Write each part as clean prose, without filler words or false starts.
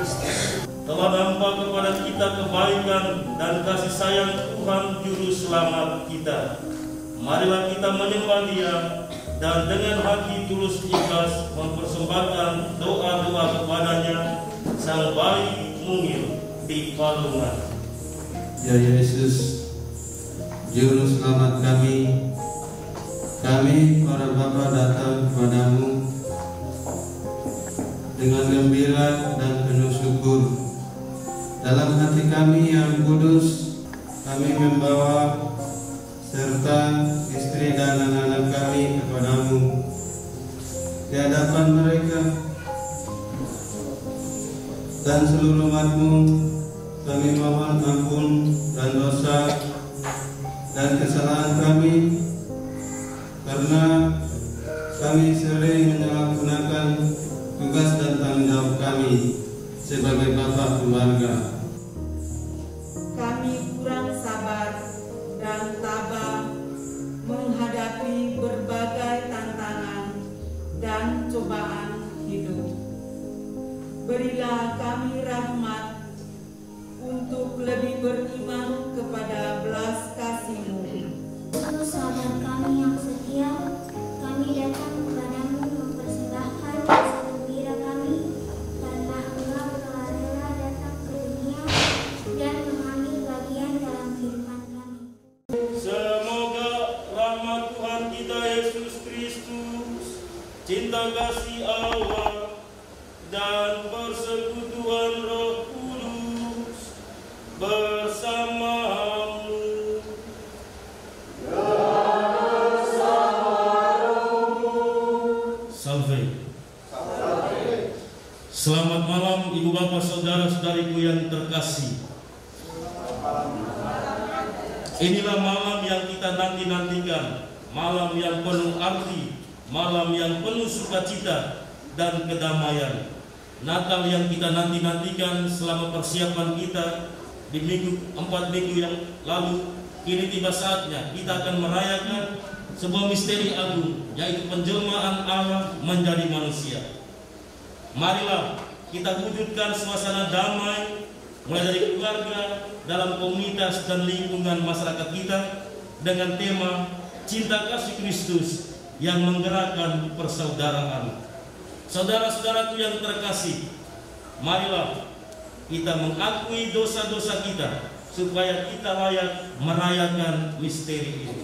Kristus telah nampak kepada kita kebaikan dan kasih sayang Tuhan Juru Selamat kita. Marilah kita menyembah Dia dan dengan hati tulus ikhlas mempersembahkan doa-doa kepadanya, Sang Bayi mungil di palungan. Ya Yesus, Juru Selamat kami para Bapa datang kepadamu dengan gembira dan penuh syukur. Dalam hati kami yang kudus, kami membawa serta istri dan anak-anak kami kepadamu. Di hadapan mereka dan seluruh umat-Mu, kami mohon ampun dan dosa dan kesalahan kami, karena kami sering menyalahgunakan tugas dan tanggung jawab kami sebagai bapa keluarga. Kami kurang sabar dan tabah menghadapi berbagai tantangan dan cobaan hidup. Berilah kami rahmat untuk lebih beriman kepada belas kasih-Mu. Untuk sahabat kami yang setia, kami datang kepadamu mempersembahkan rasa gembira kami, karena Engkau telah rela datang ke dunia dan mengambil bagian dalam kehidupan kami. Semoga rahmat Tuhan kita Yesus Kristus, cinta kasih Allah, dan persekutuan Roh Kudus bersamamu. Salve. Selamat malam Ibu Bapak Saudara-saudariku yang terkasih. Inilah malam yang kita nanti-nantikan, malam yang penuh arti, malam yang penuh sukacita dan kedamaian. Natal yang kita nanti-nantikan selama persiapan kita di 4 minggu yang lalu, kini tiba saatnya kita akan merayakan sebuah misteri agung, yaitu penjelmaan Allah menjadi manusia. Marilah kita wujudkan suasana damai, mulai dari keluarga, dalam komunitas dan lingkungan masyarakat kita, dengan tema cinta kasih Kristus yang menggerakkan persaudaraan. Saudara-saudaraku yang terkasih, marilah kita mengakui dosa-dosa kita supaya kita layak merayakan misteri ini.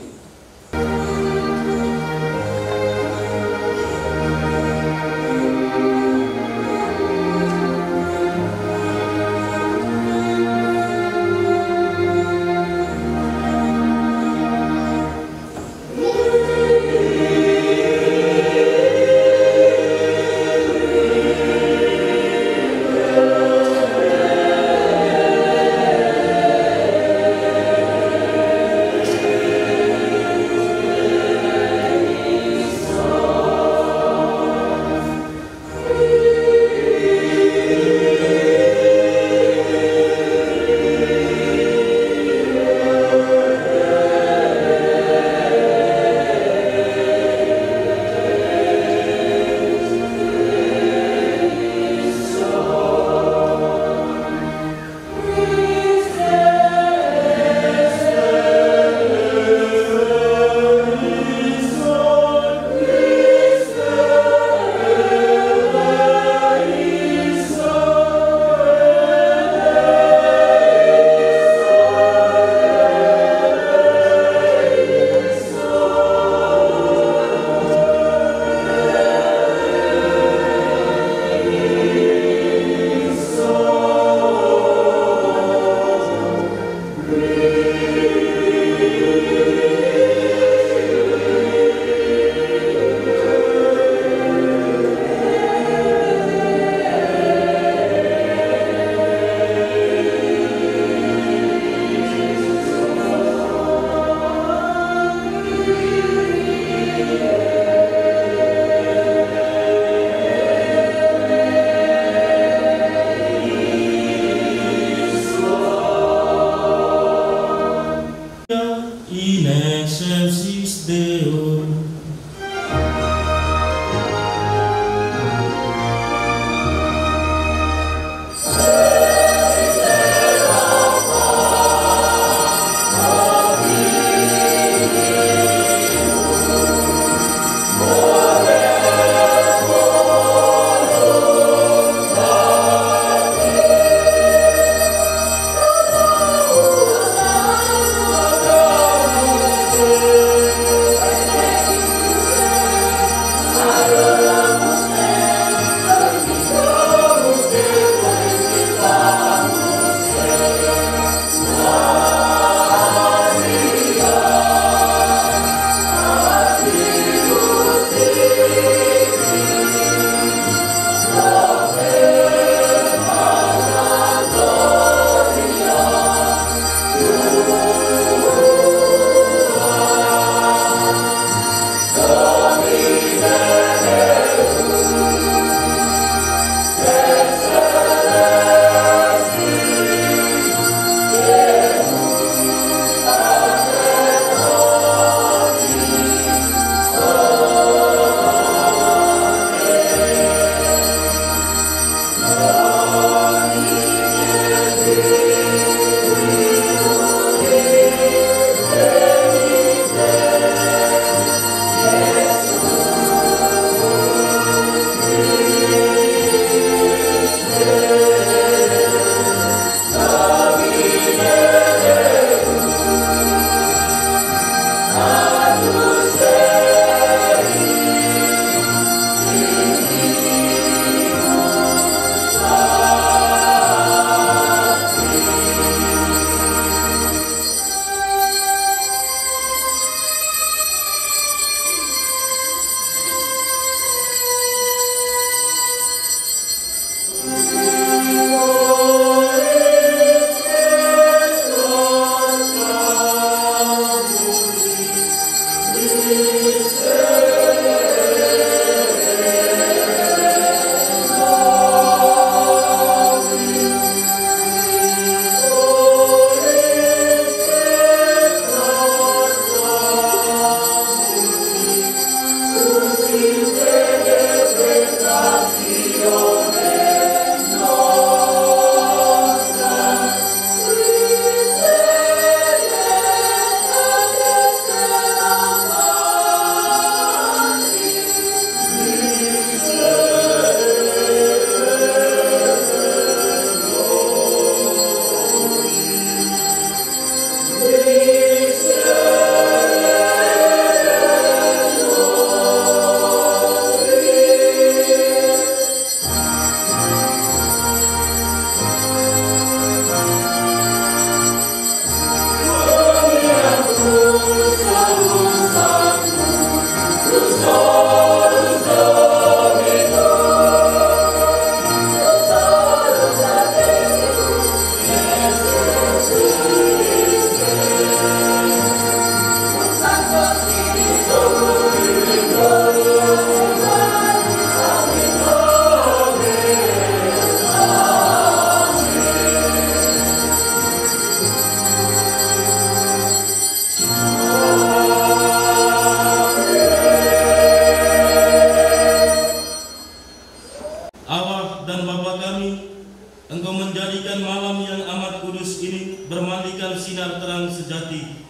Engkau menjadikan malam yang amat kudus ini bermandikan sinar terang sejati.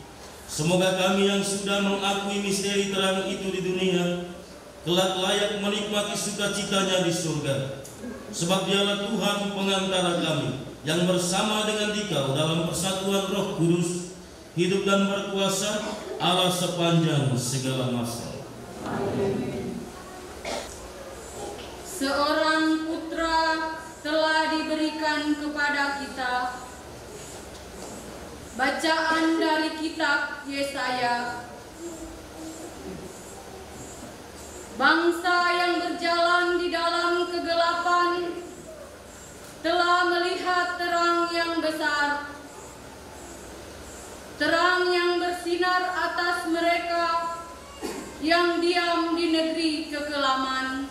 Semoga kami yang sudah mengakui misteri terang itu di dunia, kelak layak menikmati sukacitanya di surga. Sebab Dialah Tuhan pengantara kami, yang bersama dengan Dikau dalam persatuan Roh Kudus, hidup dan berkuasa Allah sepanjang segala masa. Seorang putra telah diberikan kepada kita. Bacaan dari kitab Yesaya. Bangsa yang berjalan di dalam kegelapan telah melihat terang yang besar. Terang yang bersinar atas mereka yang diam di negeri kekelaman.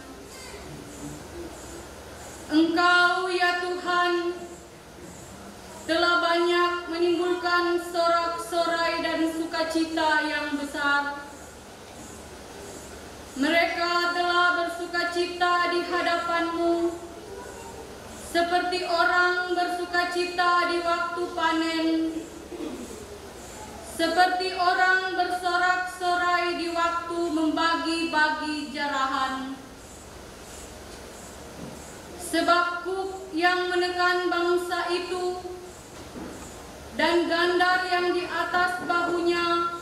Engkau ya Tuhan telah banyak menimbulkan sorak-sorai dan sukacita yang besar. Mereka telah bersukacita di hadapan-Mu, seperti orang bersukacita di waktu panen, seperti orang bersorak-sorai di waktu membagi-bagi jarahan. Sebab kuk yang menekan bangsa itu dan gandar yang di atas bahunya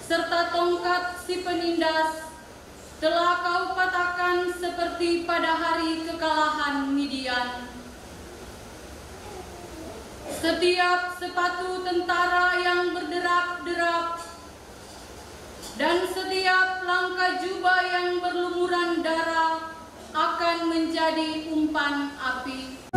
serta tongkat si penindas telah Kau patahkan seperti pada hari kekalahan Midian. Setiap sepatu tentara yang berderap-derap dan setiap langkah jubah yang berlumuran darah akan menjadi umpan api.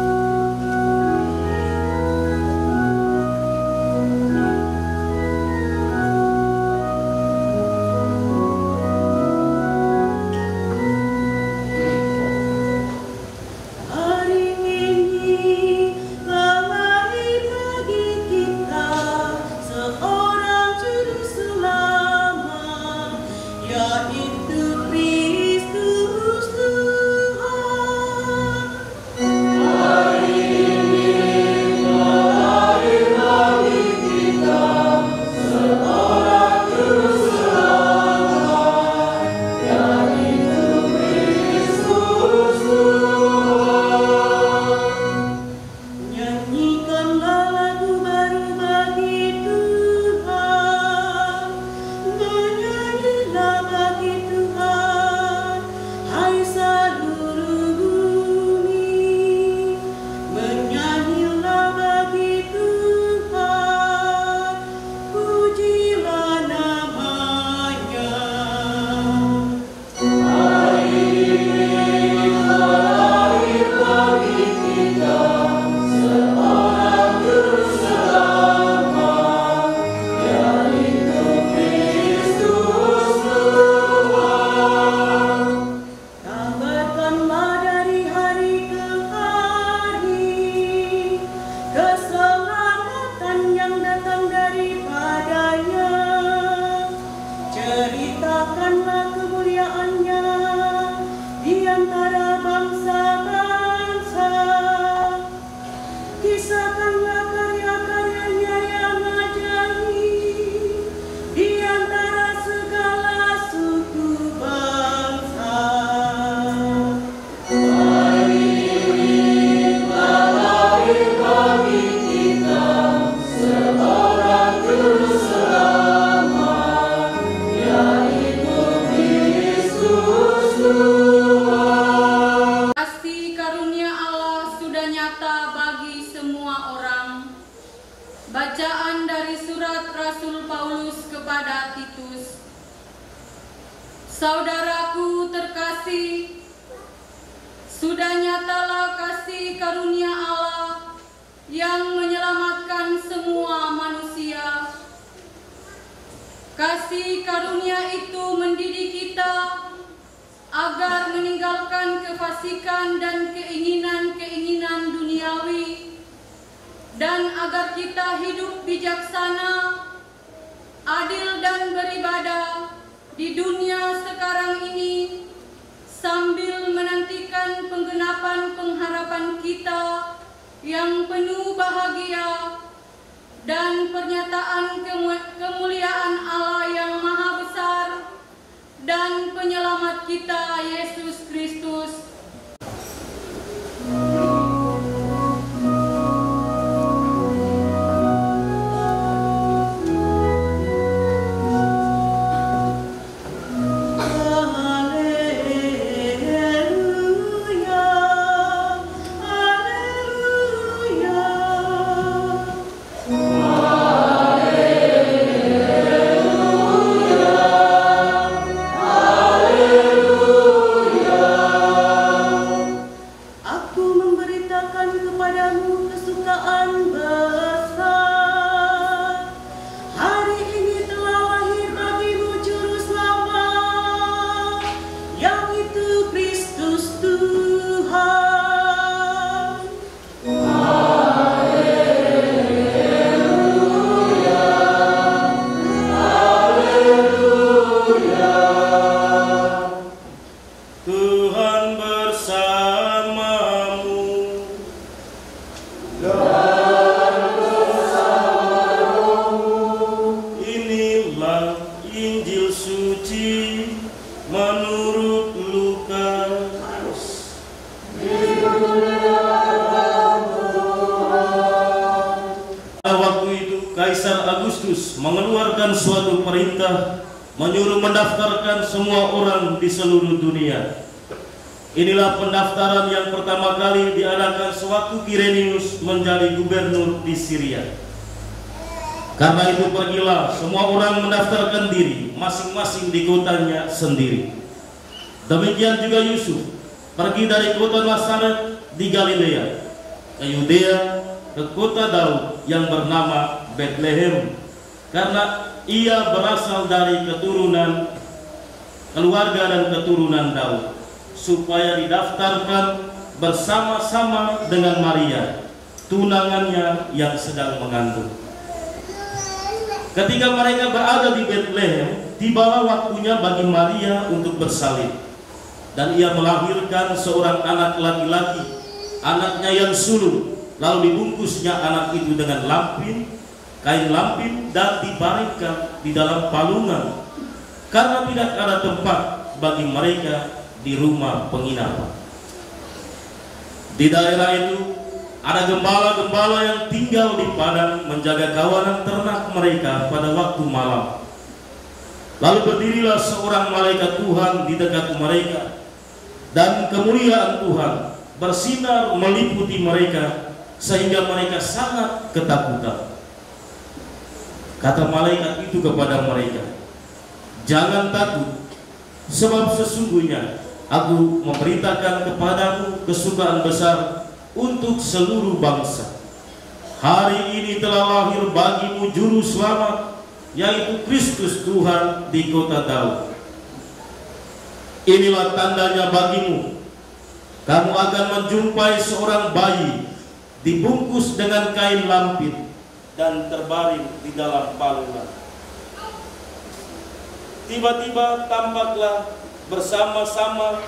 Bacaan dari surat Rasul Paulus kepada Titus. Saudaraku terkasih, sudah nyatalah kasih karunia Allah yang menyelamatkan semua manusia. Kasih karunia itu mendidik kita agar meninggalkan kefasikan dan keinginan-keinginan duniawi, dan agar kita hidup bijaksana, adil dan beribadah di dunia sekarang ini, sambil menantikan penggenapan pengharapan kita yang penuh bahagia dan pernyataan kemuliaan Allah yang Maha Besar dan Penyelamat kita Yesus Kristus. Mengeluarkan suatu perintah menyuruh mendaftarkan semua orang di seluruh dunia. Inilah pendaftaran yang pertama kali diadakan sewaktu Kirenius menjadi gubernur di Syria. Karena itu pergilah semua orang mendaftarkan diri masing-masing di kotanya sendiri. Demikian juga Yusuf pergi dari kota Nazaret di Galilea ke Yudea, ke kota Daud yang bernama Betlehem, karena ia berasal dari keluarga dan keturunan Daud, supaya didaftarkan bersama-sama dengan Maria, tunangannya yang sedang mengandung. Ketika mereka berada di Betlehem, tibalah waktunya bagi Maria untuk bersalin, dan ia melahirkan seorang anak laki-laki, anaknya yang sulung. Lalu dibungkusnya anak itu dengan kain lampin, dan dibaringkan di dalam palungan, karena tidak ada tempat bagi mereka di rumah penginapan. Di daerah itu ada gembala-gembala yang tinggal di padang menjaga kawanan ternak mereka pada waktu malam. Lalu berdirilah seorang malaikat Tuhan di dekat mereka, dan kemuliaan Tuhan bersinar meliputi mereka, sehingga mereka sangat ketakutan. Kata malaikat itu kepada mereka, "Jangan takut, sebab sesungguhnya aku memberitakan kepadamu kesukaan besar untuk seluruh bangsa. Hari ini telah lahir bagimu juru selamat, yaitu Kristus Tuhan di kota Daud. Inilah tandanya bagimu, kamu akan menjumpai seorang bayi dibungkus dengan kain lampin dan terbaring di dalam palungan." Tiba-tiba tampaklah bersama-sama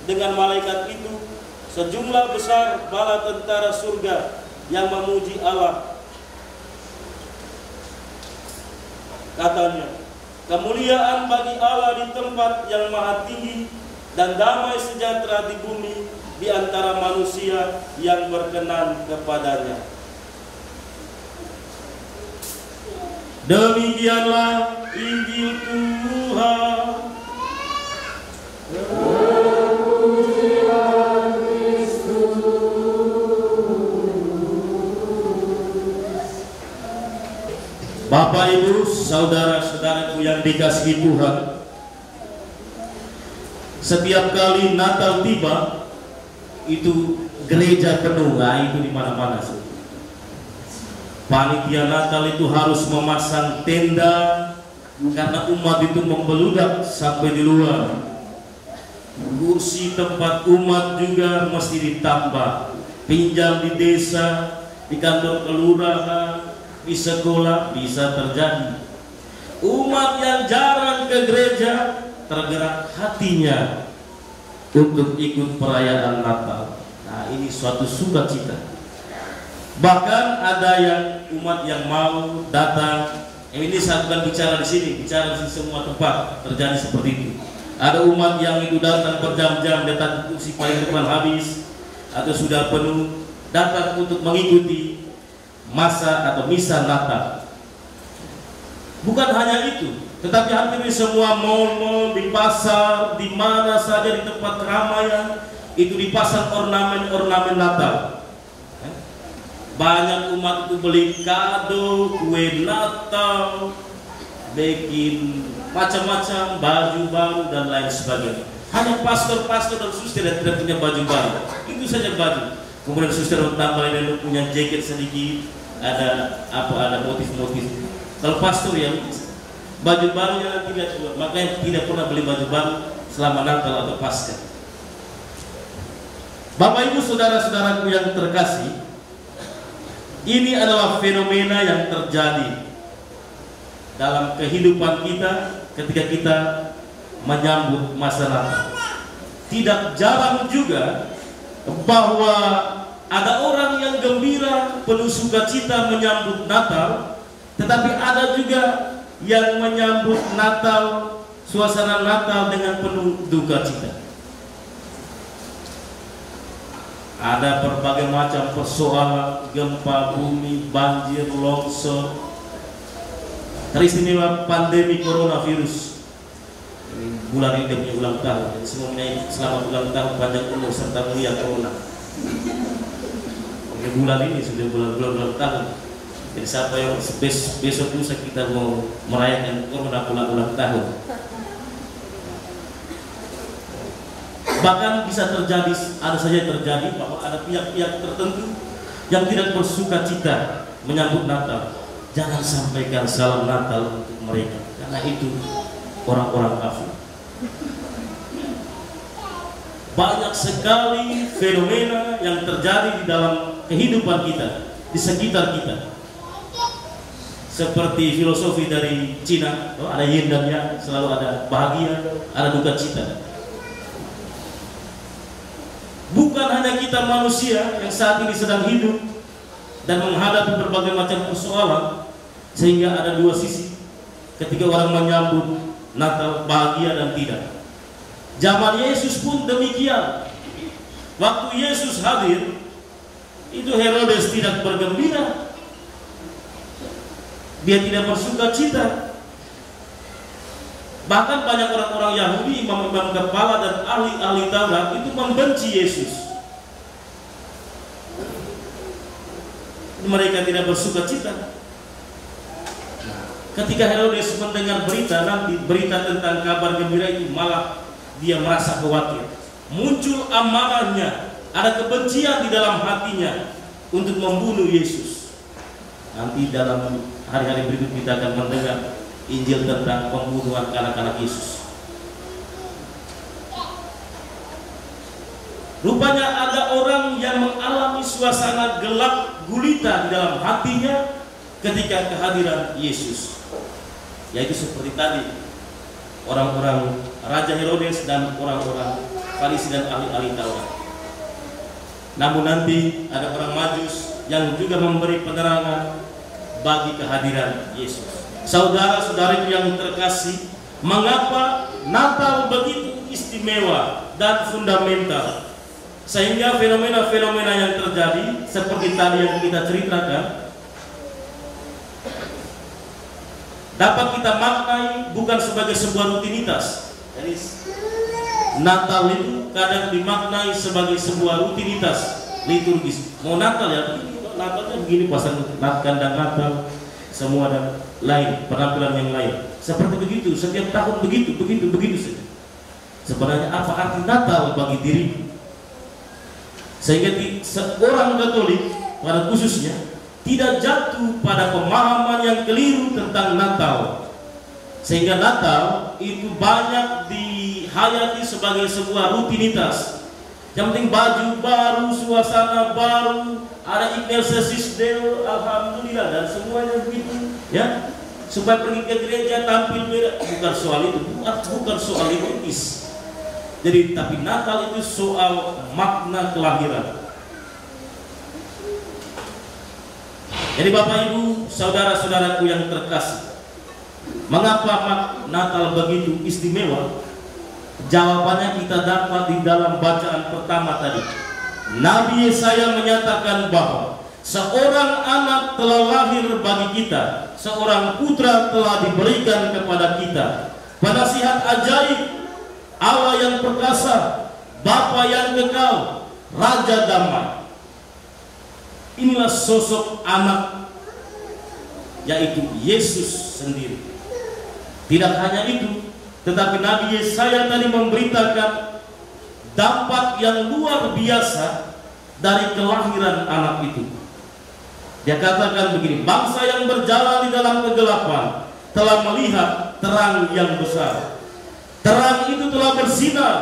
dengan malaikat itu sejumlah besar bala tentara surga yang memuji Allah. Katanya, "Kemuliaan bagi Allah di tempat yang maha tinggi, dan damai sejahtera di bumi di antara manusia yang berkenan kepadanya." Demikianlah Injil Tuhan. Bapak, Ibu, saudara-saudaraku yang dikasihi Tuhan, setiap kali Natal tiba, itu gereja penuh. Nah, itu di mana-mana sih. Panitia Natal itu harus memasang tenda karena umat itu membeludak sampai di luar. Kursi tempat umat juga mesti ditambah. Pinjam di desa, di kantor kelurahan, di sekolah bisa terjadi. Umat yang jarang ke gereja tergerak hatinya untuk ikut perayaan Natal. Nah, ini suatu sukacita. Bahkan ada yang umat yang mau datang. Ini saya bukan bicara di sini, bicara di semua tempat terjadi seperti itu. Ada umat yang itu datang berjam-jam, datang kursi paling depan habis atau sudah penuh, datang untuk mengikuti masa atau misa Natal. Bukan hanya itu, tetapi hampir di semua mal-mal, di pasar, di mana saja di tempat keramaian itu dipasang ornamen-ornamen Natal. Banyak umat itu beli kado, kue Natal, bikin macam-macam baju baru dan lain sebagainya. Hanya pastor-pastor dan suster yang tidak punya baju baru, itu saja baju. Kemudian suster tambah ini punya jaket sedikit, ada motif-motif. Kalau pastor yang baju barunya tidak keluar, makanya tidak pernah beli baju baru selama Natal atau Paskah. Bapak Ibu saudara-saudaraku yang terkasih, ini adalah fenomena yang terjadi dalam kehidupan kita ketika kita menyambut masa Natal. Tidak jarang juga bahwa ada orang yang gembira, penuh sukacita menyambut Natal, tetapi ada juga yang menyambut Natal, suasana Natal dengan penuh duka cita. Ada berbagai macam persoalan, gempa bumi, banjir, longsor, teristimewa pandemi coronavirus. Bulan ini dia punya ulang tahun, dan semuanya selamat ulang tahun, panjang umur serta mulia corona. Bulan ini sudah bulan ulang tahun. Jadi siapa yang besok lusa kita mau merayakan corona ulang tahun. Bahkan bisa terjadi, ada saja terjadi bahwa ada pihak-pihak tertentu yang tidak bersuka cita menyambut Natal. Jangan sampaikan salam Natal untuk mereka, karena itu orang-orang kafir. Banyak sekali fenomena yang terjadi di dalam kehidupan kita, di sekitar kita. Seperti filosofi dari Cina, ada yin dan yang, selalu ada bahagia, ada duka cita. Bukan hanya kita manusia yang saat ini sedang hidup dan menghadapi berbagai macam persoalan, sehingga ada dua sisi ketika orang menyambut Natal, bahagia dan tidak. Zaman Yesus pun demikian. Waktu Yesus hadir, itu Herodes tidak bergembira, dia tidak bersuka cita. Bahkan banyak orang-orang Yahudi, imam-imam kepala dan ahli-ahli Taurat itu membenci Yesus. Mereka tidak bersuka cita. Ketika Herodes mendengar berita tentang kabar gembira itu, malah dia merasa khawatir. Muncul amarahnya, ada kebencian di dalam hatinya untuk membunuh Yesus. Nanti dalam hari-hari berikut kita akan mendengar Injil tentang pembunuhan anak-anak Yesus. Rupanya ada orang yang mengalami suasana gelap gulita di dalam hatinya ketika kehadiran Yesus. Yaitu seperti tadi, orang-orang Raja Herodes dan orang-orang Farisi dan ahli-ahli Taurat. Namun nanti ada orang Majus yang juga memberi penerangan bagi kehadiran Yesus. Saudara-saudariku yang terkasih, mengapa Natal begitu istimewa dan fundamental, sehingga fenomena-fenomena yang terjadi seperti tadi yang kita ceritakan dapat kita maknai bukan sebagai sebuah rutinitas. Jadi Natal itu kadang dimaknai sebagai sebuah rutinitas liturgis. Mau Natal ya, Natalnya begini, pasang kandang Natal, semua dan lain, penampilan yang lain. Seperti begitu, setiap tahun begitu saja. Sebenarnya apa arti Natal bagi diriku? Sehingga seorang Katolik pada khususnya tidak jatuh pada pemahaman yang keliru tentang Natal. Sehingga Natal itu banyak dihayati sebagai sebuah rutinitas. Yang penting baju baru, suasana baru, ada Excelsis Deo, alhamdulillah, dan semuanya begitu, ya. Supaya pergi ke gereja tampil beda, bukan soal itu, bukan soal liturgis. Jadi tapi Natal itu soal makna kelahiran. Jadi Bapak Ibu, saudara-saudaraku yang terkasih, mengapa Natal begitu istimewa? Jawabannya kita dapat di dalam bacaan pertama tadi. Nabi Yesaya menyatakan bahwa seorang anak telah lahir bagi kita, seorang putra telah diberikan kepada kita. Penasihat ajaib, Allah yang perkasa, Bapa yang kekal, Raja damai. Inilah sosok anak, yaitu Yesus sendiri. Tidak hanya itu, tetapi Nabi Yesaya tadi memberitakan dampak yang luar biasa dari kelahiran anak itu. Dia katakan begini, bangsa yang berjalan di dalam kegelapan telah melihat terang yang besar. Terang itu telah bersinar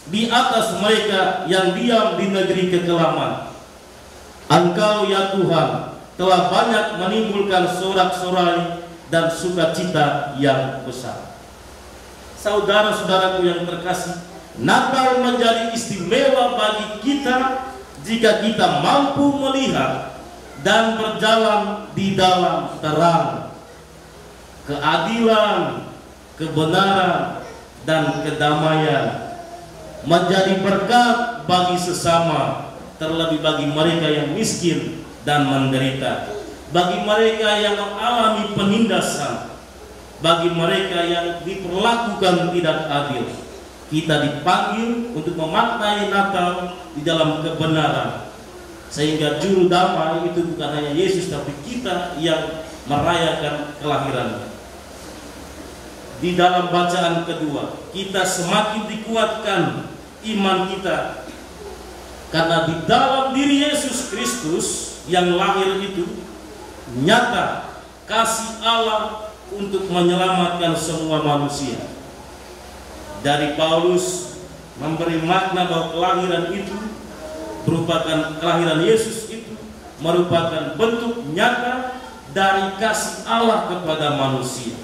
di atas mereka yang diam di negeri kekelaman. Engkau ya Tuhan telah banyak menimbulkan sorak-sorai dan sukacita yang besar. Saudara-saudaraku yang terkasih, Natal menjadi istimewa bagi kita jika kita mampu melihat dan berjalan di dalam terang. Keadilan, kebenaran, dan kedamaian menjadi berkat bagi sesama, terlebih bagi mereka yang miskin dan menderita, bagi mereka yang mengalami penindasan, bagi mereka yang diperlakukan tidak adil. Kita dipanggil untuk memaknai Natal di dalam kebenaran, sehingga juru damai itu bukan hanya Yesus, tapi kita yang merayakan kelahirannya. Di dalam bacaan kedua, kita semakin dikuatkan iman kita, karena di dalam diri Yesus Kristus yang lahir itu nyata kasih Allah untuk menyelamatkan semua manusia. Dari Paulus memberi makna bahwa kelahiran itu merupakan kelahiran Yesus itu merupakan bentuk nyata dari kasih Allah kepada manusia.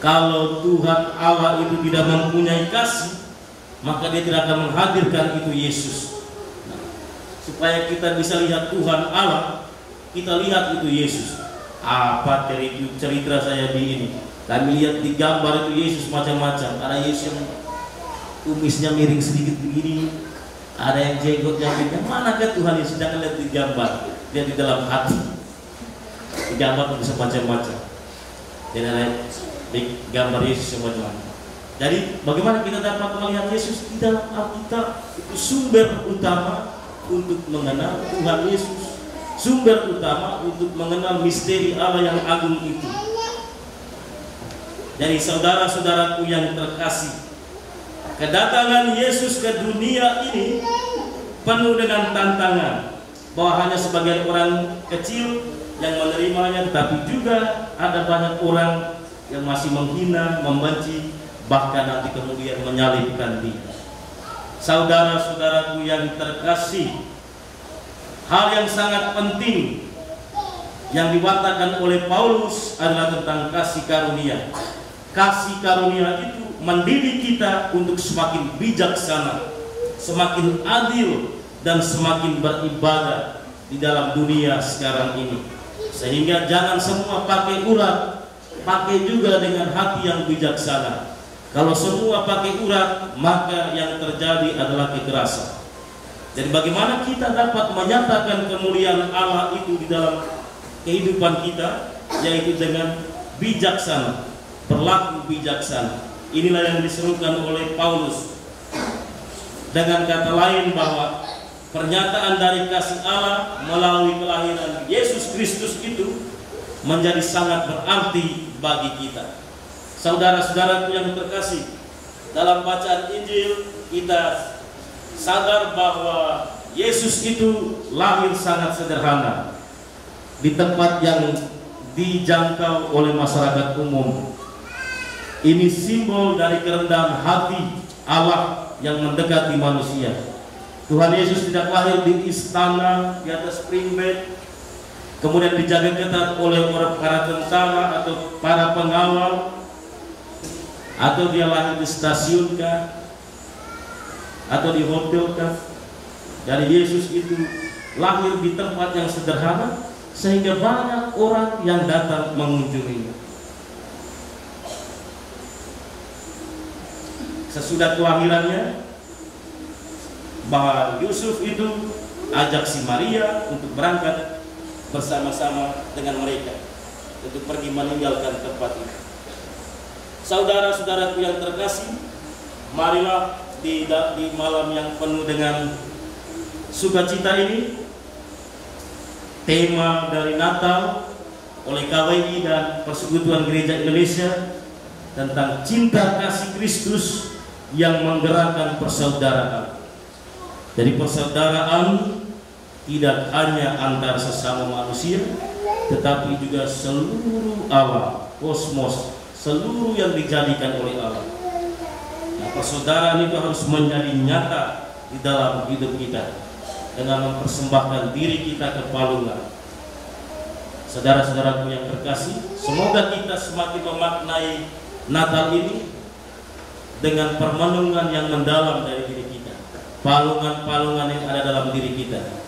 Kalau Tuhan Allah itu tidak mempunyai kasih, maka dia tidak akan menghadirkan itu Yesus. Nah, supaya kita bisa lihat Tuhan Allah, kita lihat itu Yesus. Apa cerita saya di ini? Kami lihat di gambar itu Yesus macam-macam. Ada Yesus yang kumisnya miring sedikit begini, ada yang jenggotnya begini. Manakah Tuhan Yesus? Jangan lihat di gambar, lihat di dalam hati. Di gambar itu bisa macam-macam. Dan ada di gambar Yesus macam-macam. Jadi bagaimana kita dapat melihat Yesus di dalam Alkitab? Itu sumber utama untuk mengenal Tuhan Yesus, sumber utama untuk mengenal misteri Allah yang agung itu. Jadi saudara-saudaraku yang terkasih, kedatangan Yesus ke dunia ini penuh dengan tantangan, bahwa hanya sebagian orang kecil yang menerimanya, tetapi juga ada banyak orang yang masih menghina, membenci, bahkan nanti kemudian menyalibkan dia. Saudara-saudaraku yang terkasih, hal yang sangat penting yang diwakilkan oleh Paulus adalah tentang kasih karunia. Kasih karunia itu mendidik kita untuk semakin bijaksana, semakin adil, dan semakin beribadah di dalam dunia sekarang ini. Sehingga jangan semua pakai urat, pakai juga dengan hati yang bijaksana. Kalau semua pakai urat, maka yang terjadi adalah kekerasan. Jadi bagaimana kita dapat menyatakan kemuliaan Allah itu di dalam kehidupan kita, yaitu dengan bijaksana, berlaku bijaksana. Inilah yang diserukan oleh Paulus. Dengan kata lain, bahwa pernyataan dari kasih Allah melalui kelahiran Yesus Kristus itu menjadi sangat berarti bagi kita. Saudara-saudaraku yang terkasih, dalam bacaan Injil kita sadar bahwa Yesus itu lahir sangat sederhana di tempat yang dijangkau oleh masyarakat umum. Ini simbol dari kerendahan hati Allah yang mendekati manusia. Tuhan Yesus tidak lahir di istana di atas spring bed, kemudian dijaga ketat oleh para tentara atau para pengawal, atau dia lahir di stasiun kah, atau di hotel kah. Dari Yesus itu lahir di tempat yang sederhana, sehingga banyak orang yang datang mengunjunginya. Sesudah kelahirannya, bahwa Yusuf itu ajak si Maria untuk berangkat bersama-sama dengan mereka untuk pergi meninggalkan tempat itu. Saudara-saudaraku yang terkasih, marilah di malam yang penuh dengan sukacita ini, tema dari Natal oleh KWI dan Persekutuan Gereja Indonesia tentang cinta kasih Kristus yang menggerakkan persaudaraan. Jadi persaudaraan tidak hanya antar sesama manusia, tetapi juga seluruh alam, kosmos, seluruh yang dijadikan oleh Allah. Nah, persaudaraan itu harus menjadi nyata di dalam hidup kita dengan mempersembahkan diri kita ke palungan. Saudara-saudaraku yang terkasih, semoga kita semakin memaknai Natal ini dengan permenungan yang mendalam dari diri kita, palungan-palungan yang ada dalam diri kita.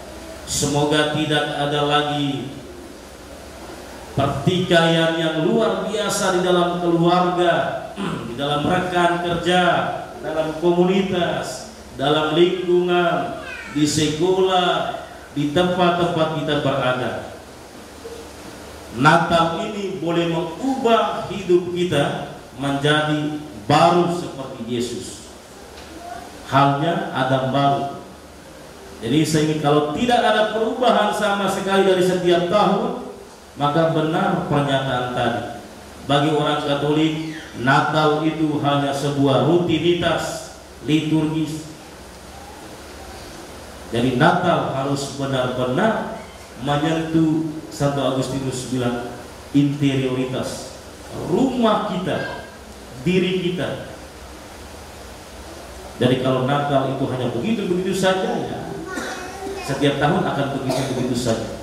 Semoga tidak ada lagi pertikaian yang luar biasa di dalam keluarga, di dalam rekan kerja, dalam komunitas, dalam lingkungan, di sekolah, di tempat-tempat kita berada. Natal ini boleh mengubah hidup kita menjadi baru seperti Yesus. Halnya Adam baru. Jadi sehingga kalau tidak ada perubahan sama sekali dari setiap tahun, maka benar pernyataan tadi. Bagi orang Katolik, Natal itu hanya sebuah rutinitas liturgis. Jadi Natal harus benar-benar menyentuh, Santo Agustinus bilang, interioritas rumah kita, diri kita. Jadi kalau Natal itu hanya begitu-begitu saja, ya, setiap tahun akan begitu-begitu saja.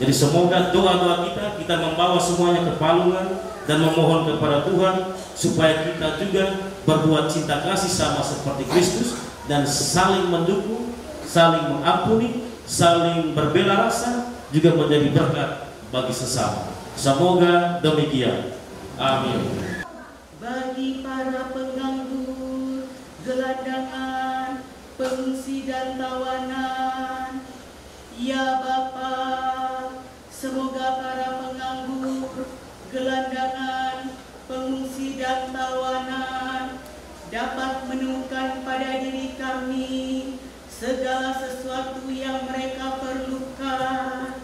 Jadi semoga doa-doa kita membawa semuanya ke palungan dan memohon kepada Tuhan supaya kita juga berbuat cinta kasih sama seperti Kristus dan saling mendukung, saling mengampuni, saling berbela rasa, juga menjadi berkat bagi sesama. Semoga demikian. Amin. Bagi para penganggur, gelandangan, pengungsi dan tawanan, ya Bapa, semoga para penganggur, gelandangan, pengungsi dan tawanan dapat menemukan pada diri kami segala sesuatu yang mereka perlukan,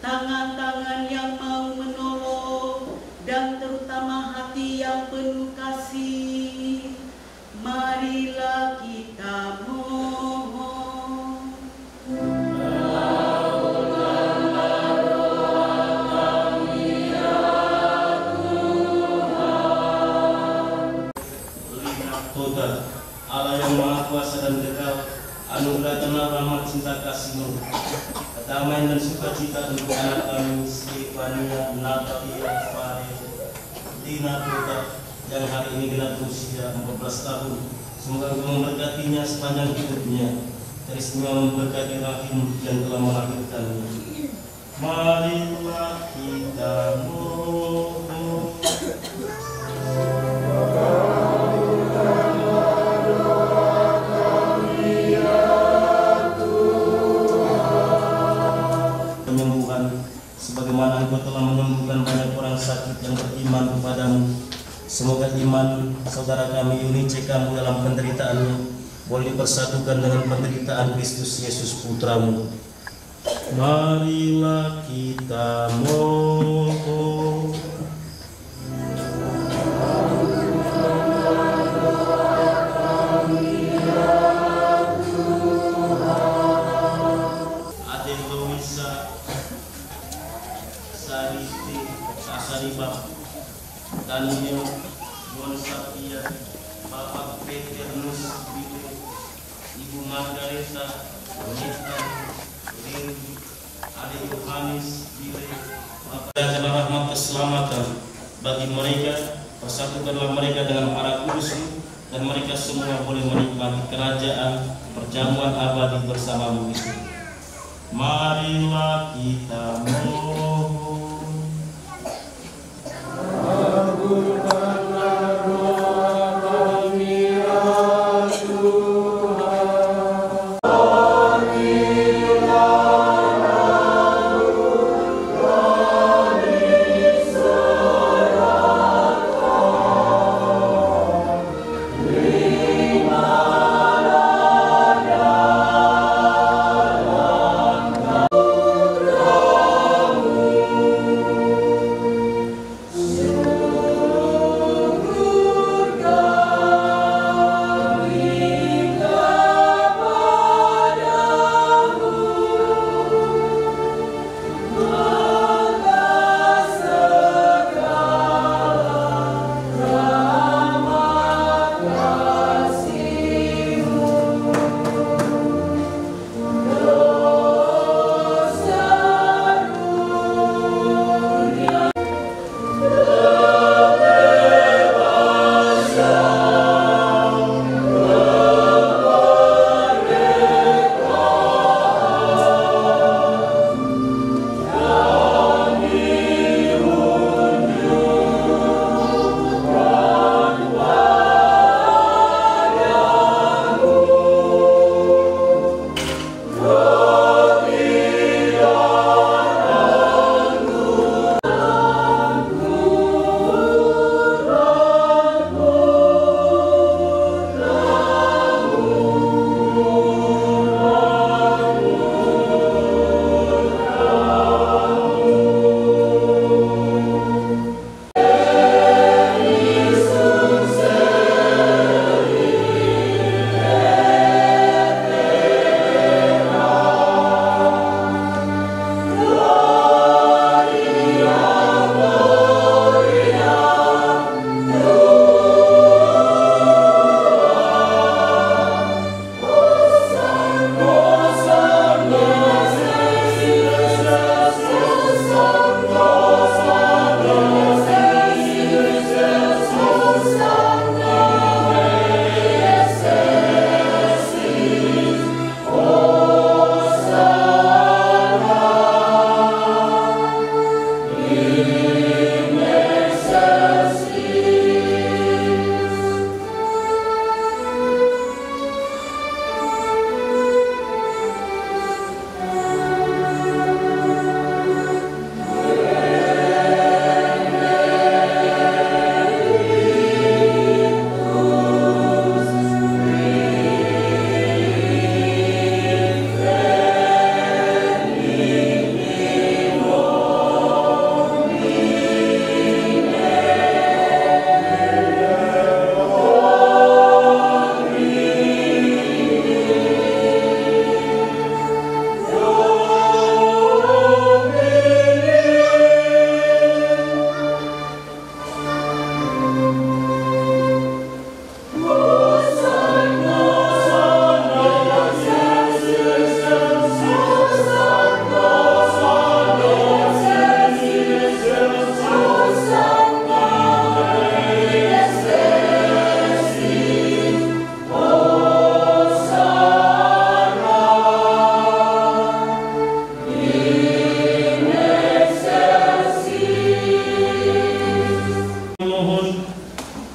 tangan-tangan yang mau menolong, dan terutama hati yang penuh kasih. Marilah kita mohon. Tuhan Allah yang Maha Kuasa dan Kekal, anugerahkanlah rahmat cinta kasih-Mu, kedamaian dan sukacita untuk anak kami Stefania Natalia Fare Dina Putra yang hari ini genap usia 14 tahun. Semoga Engkau memberkatinya sepanjang hidupnya, teristimewa memberkati rahim yang telah melahirkannya. Marilah kita mohon. Sebagaimana Engkau telah menyembuhkan banyak orang sakit yang beriman kepadamu, semoga iman saudara kami Yuni Cekamu dalam penderitaannya boleh dipersatukan dengan penderitaan Kristus Yesus Putramu. Marilah kita mohon. Daniel Gonsatia, Bapak Peternus Bile, Ibu Margareta, Nita, Rindu, Adik Yohanes Bile. Berikanlah rahmat keselamatan bagi mereka, persatukanlah mereka dengan para kudus-Mu, dan mereka semua boleh menikmati kerajaan perjamuan abadi bersama-Mu itu. Marilah kita mohon.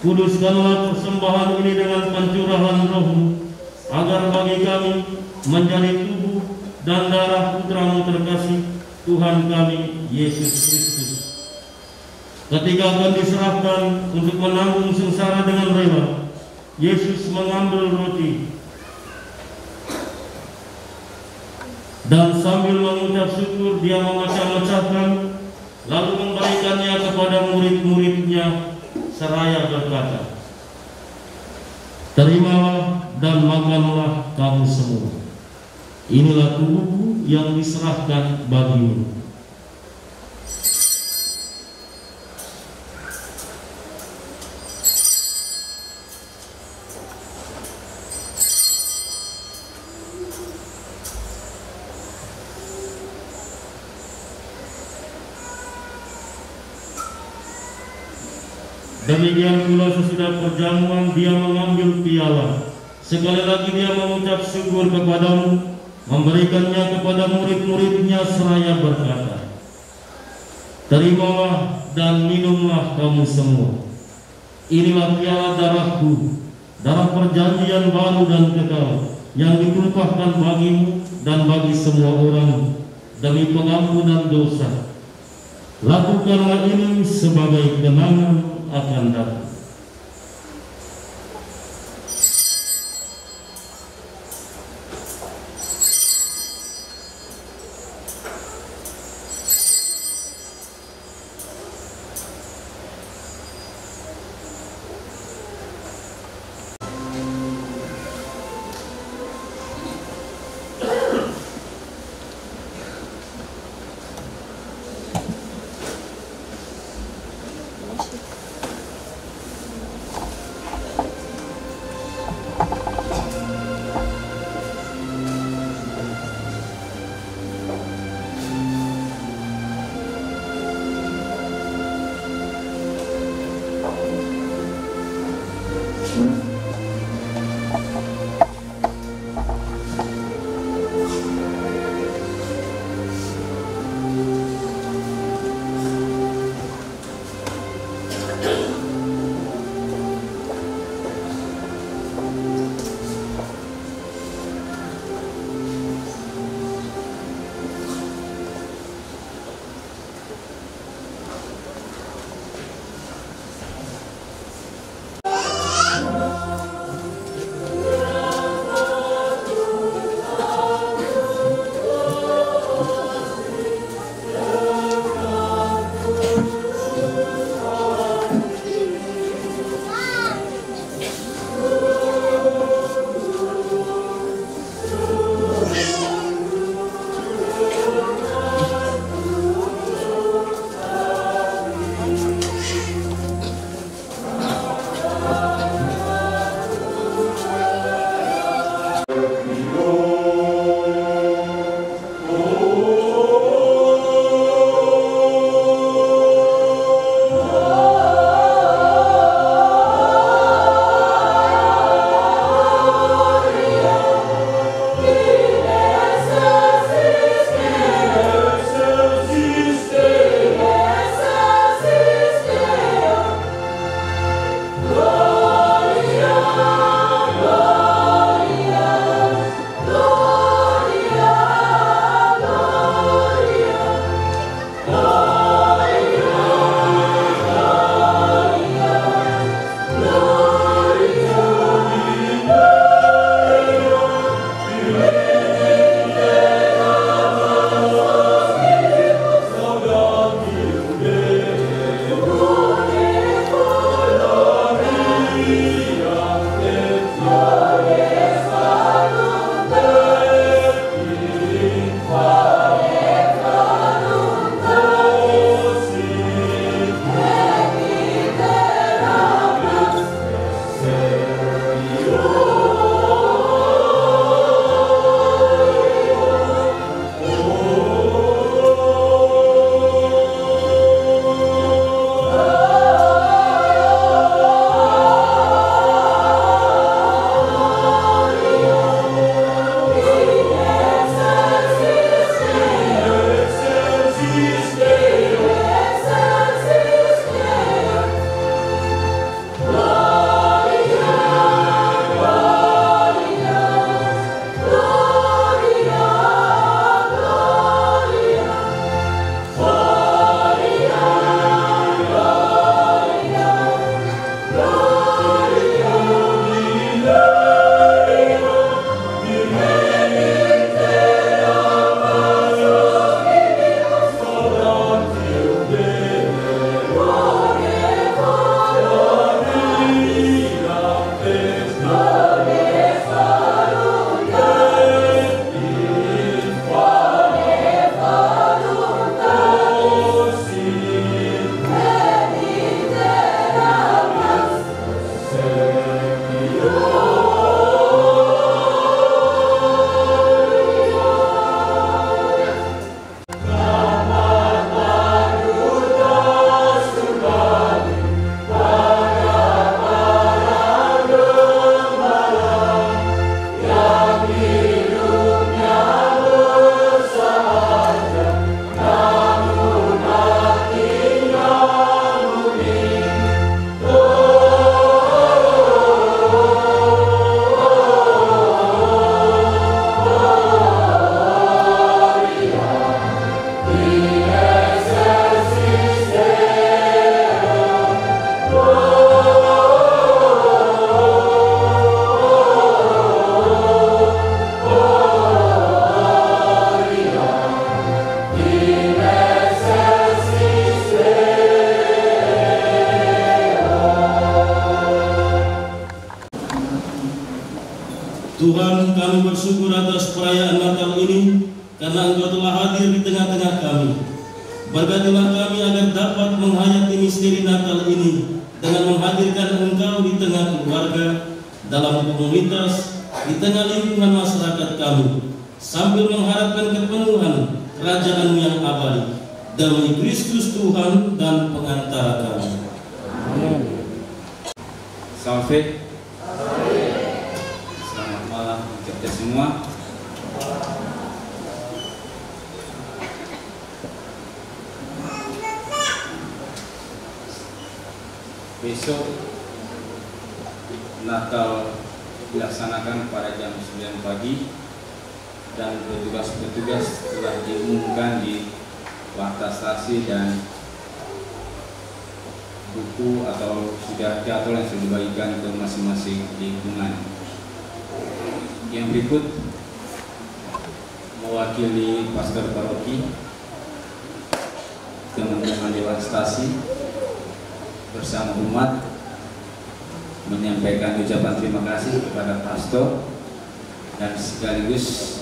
Kuduskanlah persembahan ini dengan pencurahan Roh-Mu, agar bagi kami menjadi tubuh dan darah Putra-Mu terkasih, Tuhan kami Yesus Kristus. Ketika akan diserahkan untuk menanggung sengsara dengan rela, Yesus mengambil roti dan sambil mengucap syukur Dia memecah-mecahkan, lalu memberikannya kepada murid-muridnya seraya berkata, "Terimalah dan makanlah kamu semua. Inilah tubuhku yang diserahkan bagimu." Demikian pula sesudah perjamuan Dia mengambil piala. Sekali lagi Dia mengucap syukur kepadamu, memberikannya kepada murid-muridnya seraya berkata, "Terimalah dan minumlah kamu semua. Inilah piala darahku, darah perjanjian baru dan kekal, yang ditumpahkan bagimu dan bagi semua orang demi pengampunan dosa. Lakukanlah ini sebagai kenangan akan datang." kami bersyukur atas perayaan Natal ini, karena Engkau telah hadir di tengah-tengah kami. Berkatilah kami agar dapat menghayati misteri Natal ini dengan menghadirkan Engkau di tengah keluarga, dalam komunitas, di tengah lingkungan masyarakat kami, sambil mengharapkan kepenuhan kerajaan yang abadi. Demi Kristus Tuhan dan pengantara kami. Amin. Salve. Selamat malam untuk kita semua. Besok Natal dilaksanakan pada jam 9 pagi dan petugas-petugas telah diumumkan di warta stasi dan buku atau sudah jadwal yang sudah dibagikan ke masing-masing lingkungan. Yang berikut mewakili pastor paroki, teman-teman dewan stasi bersama umat menyampaikan ucapan terima kasih kepada pastor dan sekaligus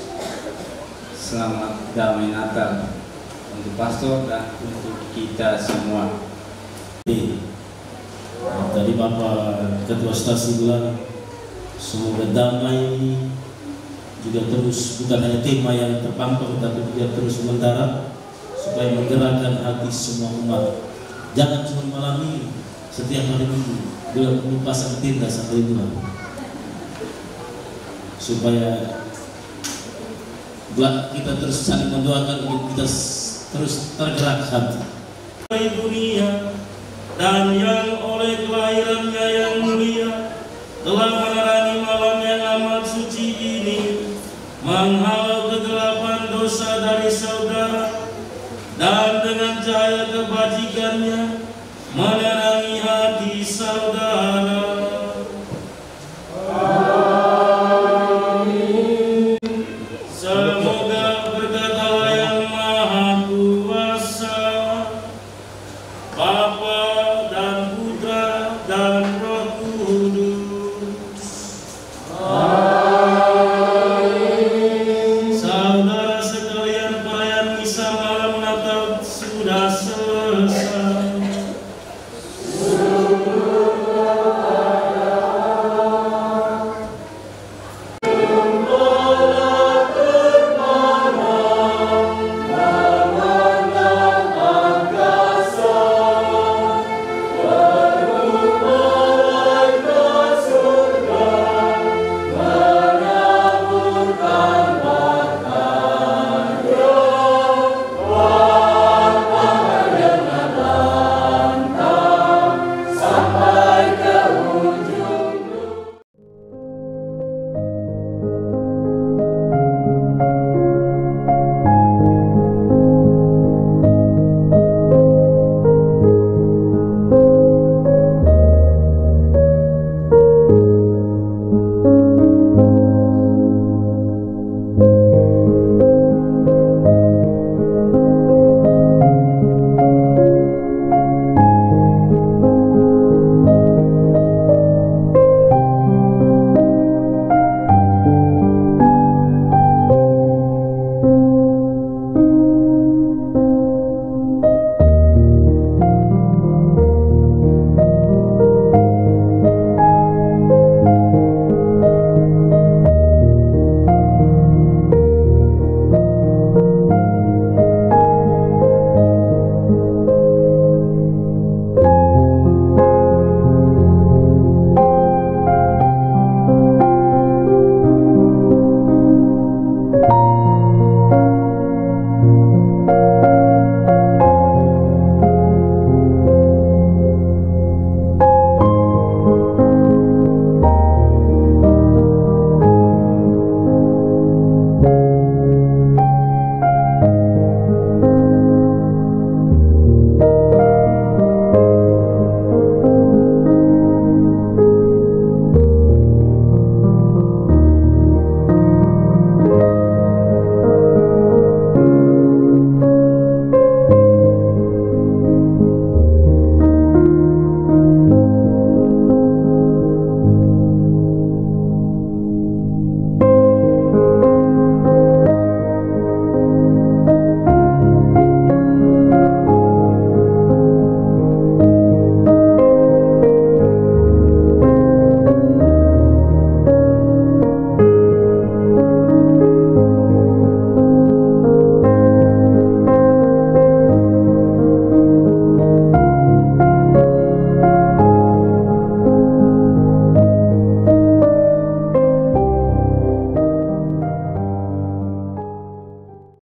selamat damai Natal untuk pastor dan untuk kita semua. Tadi Bapak Ketua Stasi bilang semoga damai juga terus, bukan hanya tema yang terpampang tapi juga terus mendarat supaya menggerakkan hati semua umat. Jangan cuma malam ini, setiap hari Minggu bila pasang tinta sampai bulan, supaya kita terus saling mendoakan untuk kita terus tergerak hati. Dunia dan yang oleh kelahirannya yang mulia telah menerangi malam yang amat suci ini, menghalau kegelapan dosa dari saudara, dan dengan cahaya kebajikannya menerangi hati saudara.